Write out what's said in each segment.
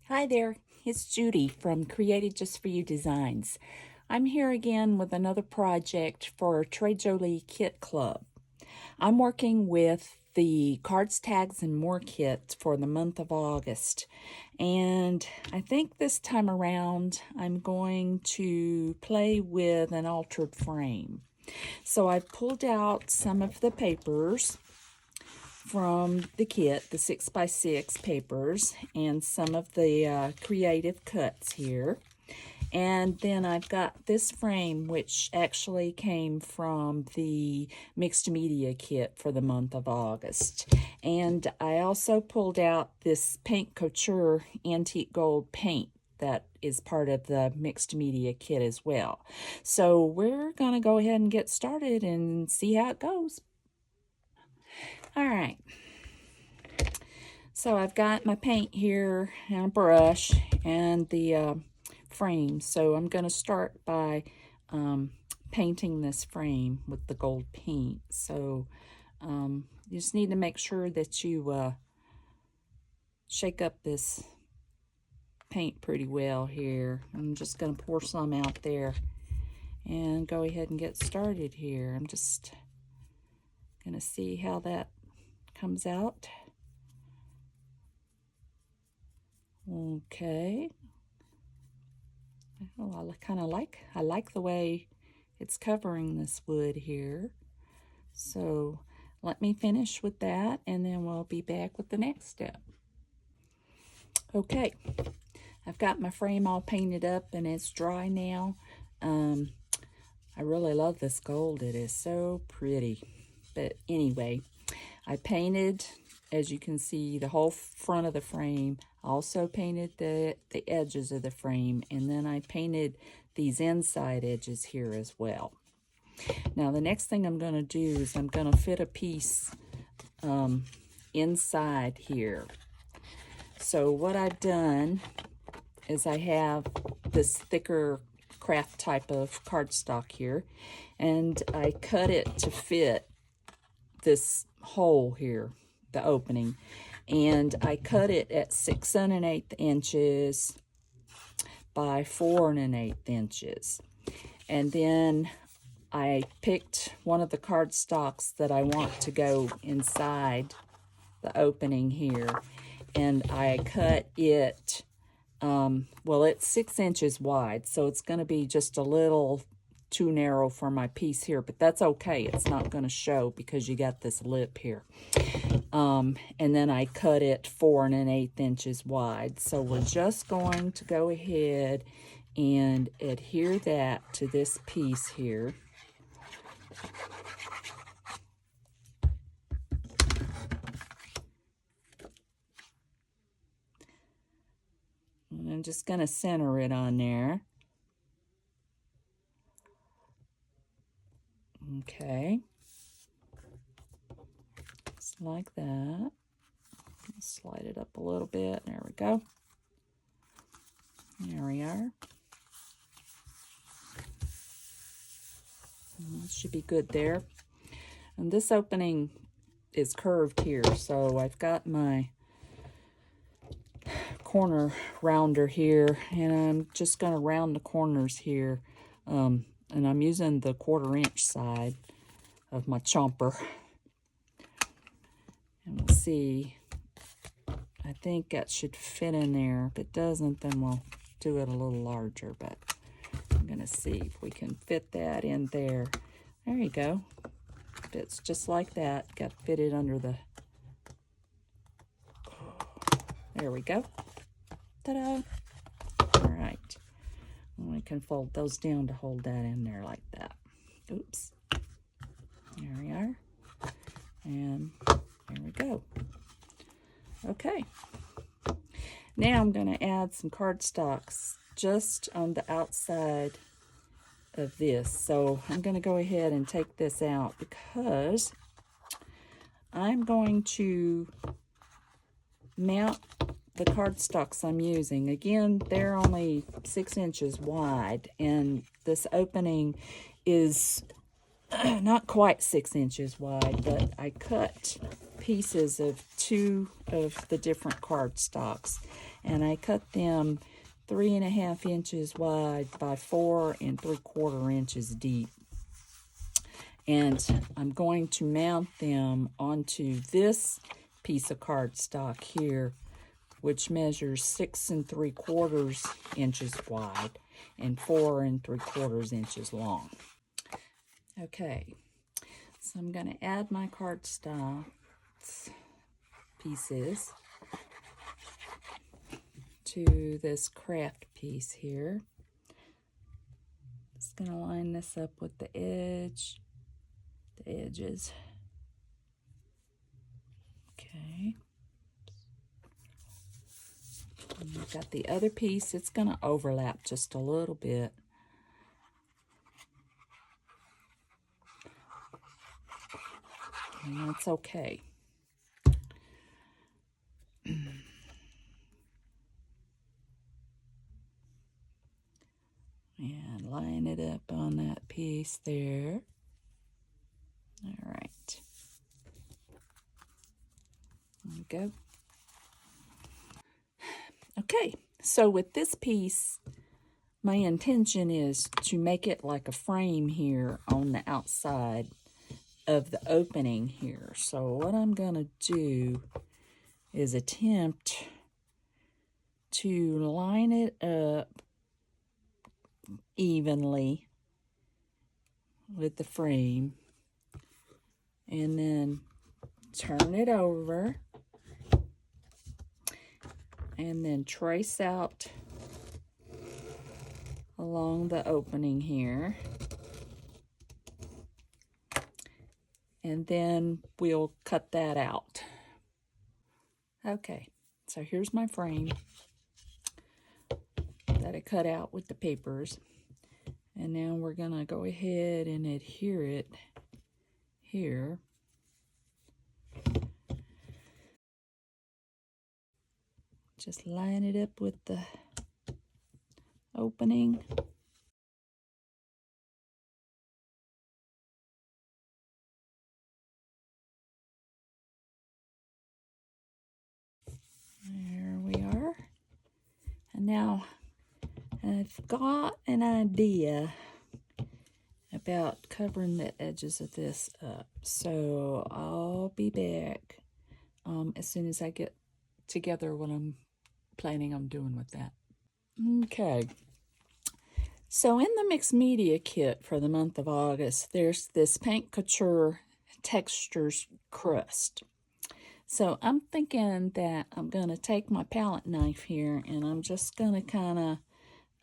Hi there, it's Judy from Created Just For You Designs. I'm here again with another project for Tres Jolie Kit Club. I'm working with the cards, tags, and more kit for the month of August. And I think this time around I'm going to play with an altered frame. So I've pulled out some of the papers from the kit, the 6x6 papers, and some of the creative cuts here. And then I've got this frame, which actually came from the mixed media kit for the month of August. And I also pulled out this Paint Couture antique gold paint that is part of the mixed media kit as well. So we're going to go ahead and get started and see how it goes. All right. So I've got my paint here and a brush and the frame. So I'm going to start by painting this frame with the gold paint. So you just need to make sure that you shake up this paint pretty well here. I'm just going to pour some out there and go ahead and get started here. I'm just going to see how that comes out. Okay. Oh, I like the way it's covering this wood here. So let me finish with that and then we'll be back with the next step. Okay, I've got my frame all painted up and it's dry now. I really love this gold. It is so pretty. But anyway, I painted, as you can see, the whole front of the frame. I also painted the edges of the frame, and then I painted these inside edges here as well. Now the next thing I'm going to do is I'm going to fit a piece inside here. So what I've done is I have this thicker craft type of cardstock here, and I cut it to fit this hole here, the opening, and I cut it at 6 1/8 inches by 4 1/8 inches. And then I picked one of the cardstocks that I want to go inside the opening here, and I cut it, well, it's 6 inches wide, so it's going to be just a little too narrow for my piece here, but that's okay. It's not going to show because you got this lip here. And then I cut it 4 1/8 inches wide. So we're just going to go ahead and adhere that to this piece here. And I'm just going to center it on there. Okay. Just like that. Slide it up a little bit. There we go. There we are. It should be good there. And this opening is curved here, so I've got my corner rounder here, and I'm just going to round the corners here. And I'm using the 1/4 inch side of my chomper. And we'll see. I think that should fit in there. If it doesn't, then we'll do it a little larger, but I'm going to see if we can fit that in there. There you go. Fits just like that. Got to fit it under the... There we go. Ta-da! All right. And we can fold those down to hold that in there like that. Oops. There we are. And there we go. Okay. Now I'm going to add some cardstocks just on the outside of this. So I'm going to go ahead and take this out because I'm going to mount the cardstocks I'm using. Again, they're only 6 inches wide, and this opening is not quite 6 inches wide, but I cut pieces of 2 of the different cardstocks, and I cut them 3.5 inches wide by 4 3/4 inches deep. And I'm going to mount them onto this piece of cardstock here, which measures 6 3/4 inches wide and 4 3/4 inches long. Okay, so I'm going to add my cardstock pieces to this craft piece here. Just going to line this up with the edges. Okay. And I've got the other piece. It's going to overlap just a little bit. And that's okay. And line it up on that piece there. All right. There we go. Okay, so with this piece, my intention is to make it like a frame here on the outside of the opening here. So what I'm going to do is attempt to line it up evenly with the frame and then turn it over and then trace out along the opening here, and then we'll cut that out. Okay, so here's my frame that I cut out with the papers, and now we're gonna go ahead and adhere it here. Just line it up with the opening. There we are. And now I've got an idea about covering the edges of this up. So I'll be back as soon as I get together what I'm planning on doing with that. Okay. So in the mixed media kit for the month of August, there's this Paint Couture Textures crust. So I'm thinking that I'm going to take my palette knife here and I'm just going to kind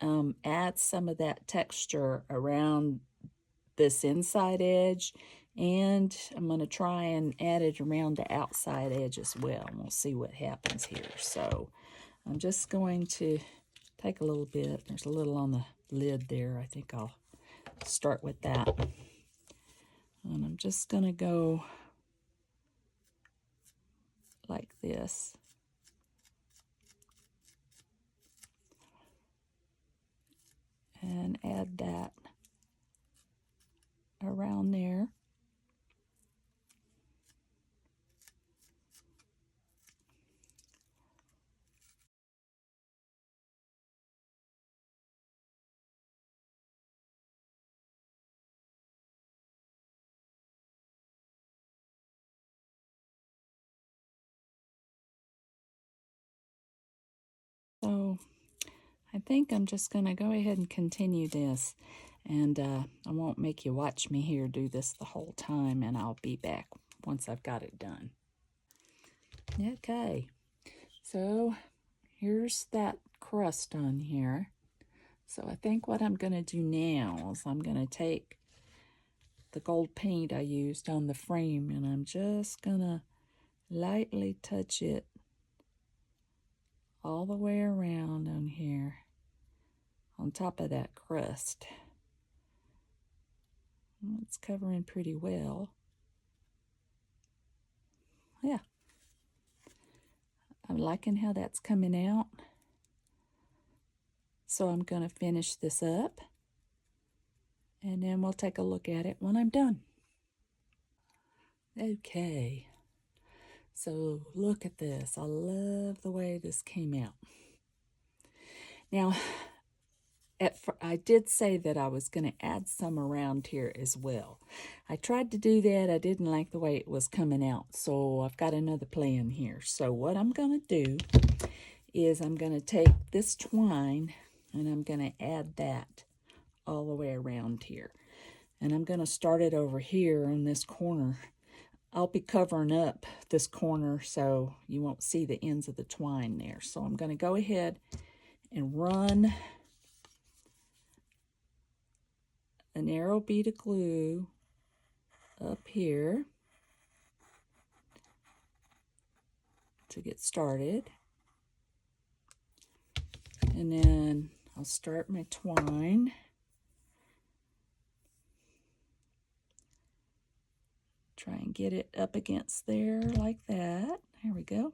of add some of that texture around this inside edge, and I'm going to try and add it around the outside edge as well, and we'll see what happens here. So I'm just going to take a little bit. There's a little on the lid there. I think I'll start with that. And I'm just going to go like this. And add that around there. So I think I'm just going to go ahead and continue this, and I won't make you watch me here do this the whole time, and I'll be back once I've got it done. Okay, so here's that crust on here. So I think what I'm going to do now is I'm going to take the gold paint I used on the frame, and I'm just going to lightly touch it all the way around on here on top of that crust. It's covering pretty well. Yeah, I'm liking how that's coming out. So I'm going to finish this up, and then we'll take a look at it when I'm done. Okay, so look at this. I love the way this came out. Now, I did say that I was going to add some around here as well. I tried to do that. I didn't like the way it was coming out, so I've got another plan here. So what I'm going to do is I'm going to take this twine and I'm going to add that all the way around here. And I'm going to start it over here in this corner. I'll be covering up this corner so you won't see the ends of the twine there. So I'm going to go ahead and run a narrow bead of glue up here to get started. And then I'll start my twine. Try and get it up against there like that. There we go.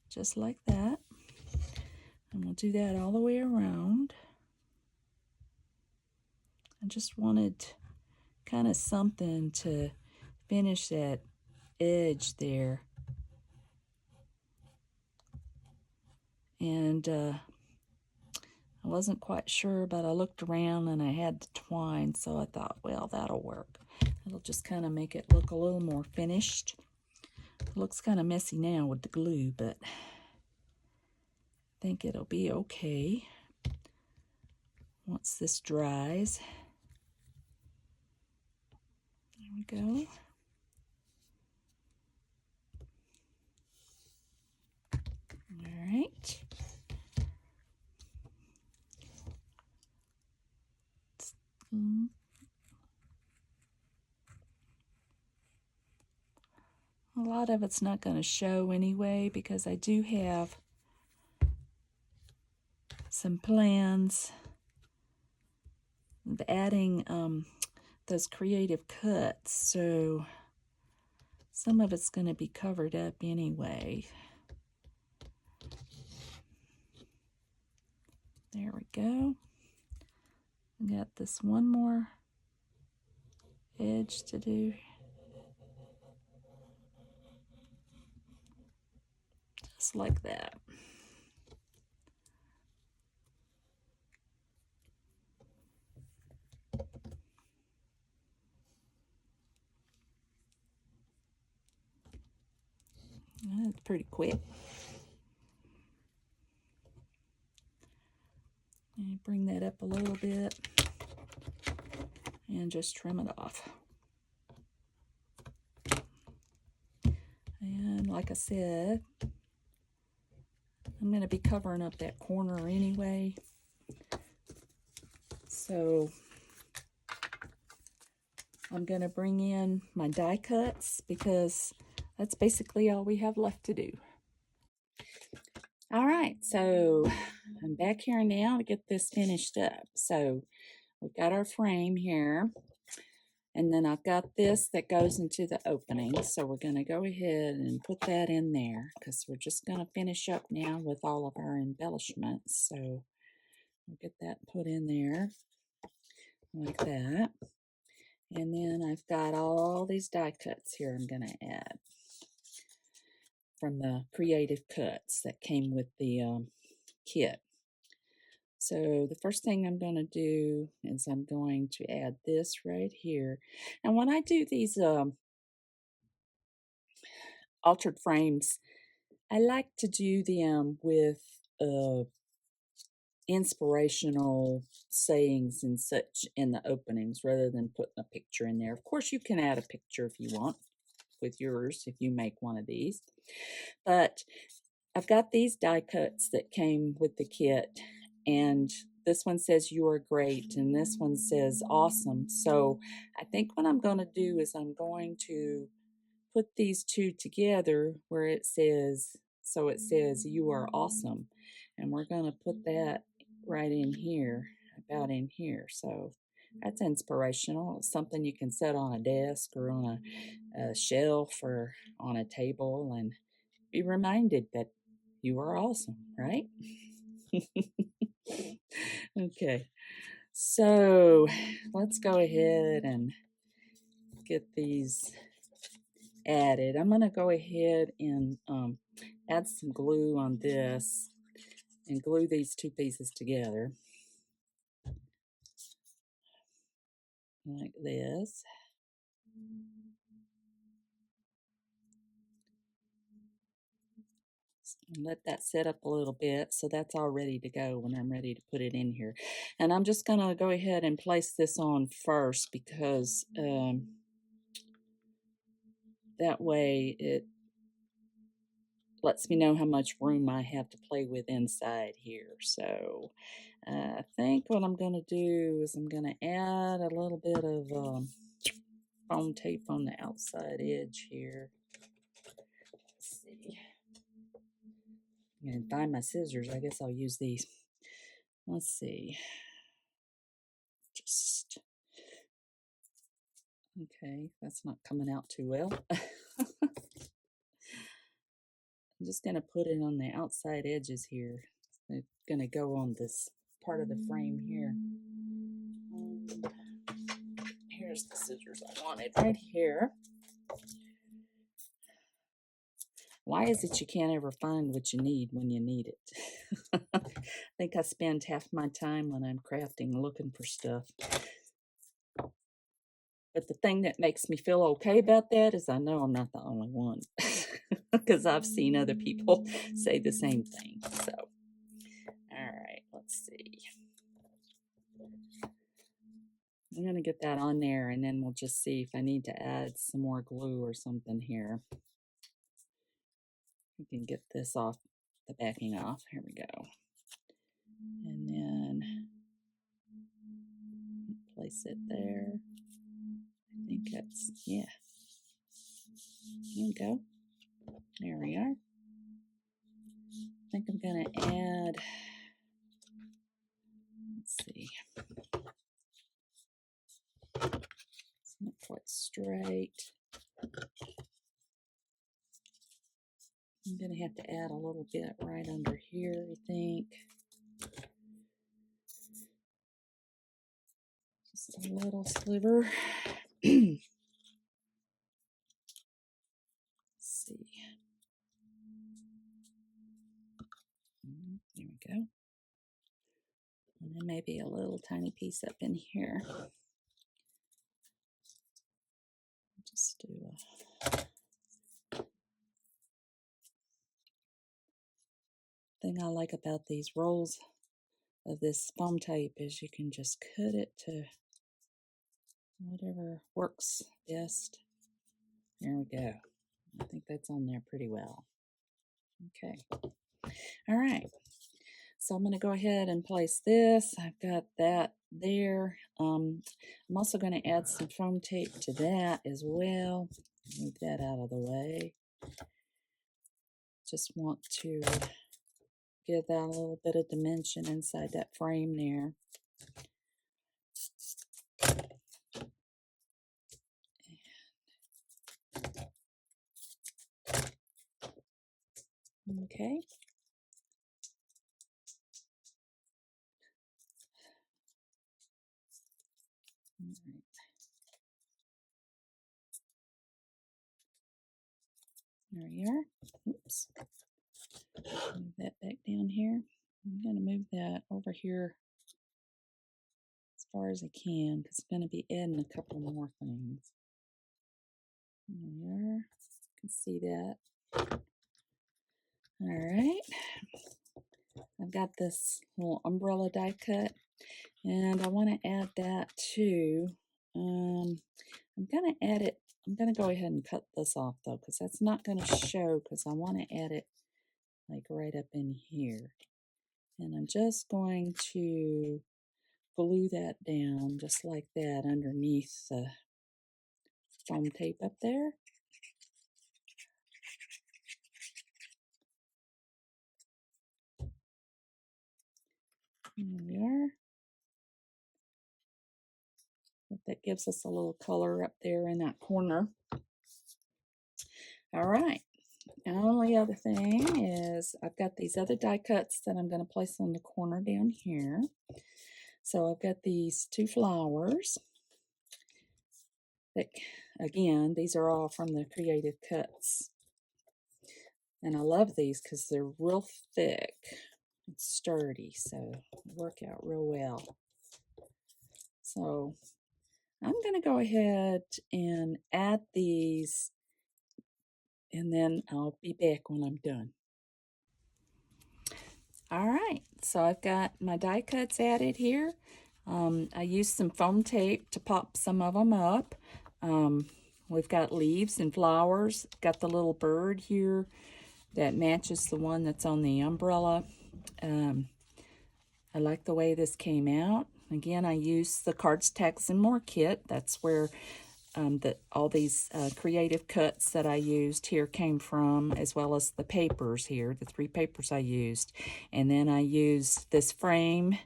Just like that. And we'll do that all the way around. I just wanted kind of something to finish that edge there. And I wasn't quite sure, but I looked around and I had the twine, so I thought, well, that'll work. It'll just kind of make it look a little more finished. It looks kind of messy now with the glue, but I think it'll be okay once this dries. There we go. All right. A lot of it's not going to show anyway because I do have some plans of adding those creative cuts, so some of it's going to be covered up anyway. There we go. I got this one more edge to do. Just like that. That's pretty quick. And bring that up a little bit and just trim it off. And like I said, I'm going to be covering up that corner anyway. So I'm going to bring in my die cuts because that's basically all we have left to do. All right, so I'm back here now to get this finished up. So we've got our frame here, and then I've got this that goes into the opening. So we're going to go ahead and put that in there because we're just going to finish up now with all of our embellishments. So we'll get that put in there like that. And then I've got all these die cuts here I'm going to add from the creative cuts that came with the kit. So the first thing I'm going to do is I'm going to add this right here. And when I do these altered frames, I like to do them with inspirational sayings and such in the openings rather than putting a picture in there. Of course, you can add a picture if you want with yours if you make one of these. But I've got these die cuts that came with the kit, and this one says you are great and this one says awesome. So I think what I'm going to do is I'm going to put these two together where it says, so it says you are awesome, and we're going to put that right in here, about in here. So that's inspirational. It's something you can set on a desk or on a shelf or on a table and be reminded that you are awesome, right? Okay, so let's go ahead and get these added. I'm going to go ahead and add some glue on this and glue these two pieces together like this. And let that set up a little bit, so that's all ready to go when I'm ready to put it in here. And I'm just going to go ahead and place this on first because that way it lets me know how much room I have to play with inside here. So I think what I'm going to do is I'm going to add a little bit of foam tape on the outside edge here. Let's see. I'm going to find my scissors. I guess I'll use these. Let's see. Just, okay, that's not coming out too well. I'm just going to put it on the outside edges here. It's going to go on this part of the frame here. Here's the scissors I wanted right here. Why is it you can't ever find what you need when you need it? I think I spend half my time when I'm crafting looking for stuff. But the thing that makes me feel okay about that is I know I'm not the only one. Because I've seen other people say the same thing. So, all right, let's see. I'm going to get that on there, and then we'll just see if I need to add some more glue or something here. We can get this off, the backing off. Here we go. And then place it there. I think that's, yeah. Here we go. There we are. I think I'm going to add, let's see. It's not quite straight. I'm going to have to add a little bit right under here, I think. Just a little sliver. Let's see. There we go. And then maybe a little tiny piece up in here. Just do a thing I like about these rolls of this foam tape is you can just cut it to whatever works best. There we go. I think that's on there pretty well. Okay. All right. So I'm going to go ahead and place this. I've got that there. I'm also going to add some foam tape to that as well. Move that out of the way. Just want to give that a little bit of dimension inside that frame there. Okay. All right. There we are. Oops. Move that back down here. I'm going to move that over here as far as I can because I'm going to be adding a couple more things. There we are. You can see that. All right. I've got this little umbrella die cut, and I want to add that too. I'm going to add it. I'm going to go ahead and cut this off though because that's not going to show because I want to add it like right up in here. And I'm just going to glue that down just like that underneath the foam tape up there. There we are. That gives us a little color up there in that corner. All right. The only other thing is I've got these other die cuts that I'm going to place on the corner down here. So I've got these two flowers. That, again, these are all from the Creative Cuts. And I love these because they're real thick. It's sturdy, so work out real well. So I'm going to go ahead and add these, and then I'll be back when I'm done. All right, so I've got my die cuts added here. I used some foam tape to pop some of them up. We've got leaves and flowers. Got the little bird here that matches the one that's on the umbrella. I like the way this came out. Again, I used the Cards, Tags, and More kit. That's where all these creative cuts that I used here came from, as well as the papers here, the 3 papers I used. And then I used this frame,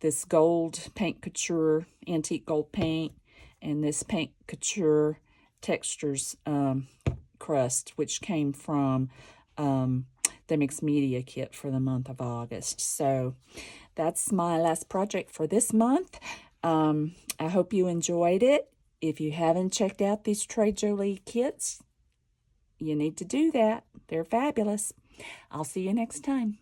this gold paint couture, antique gold paint, and this paint couture textures crust, which came from the mixed media kit for the month of August. So that's my last project for this month. I hope you enjoyed it. If you haven't checked out these Tres Jolie kits, you need to do that. They're fabulous. I'll see you next time.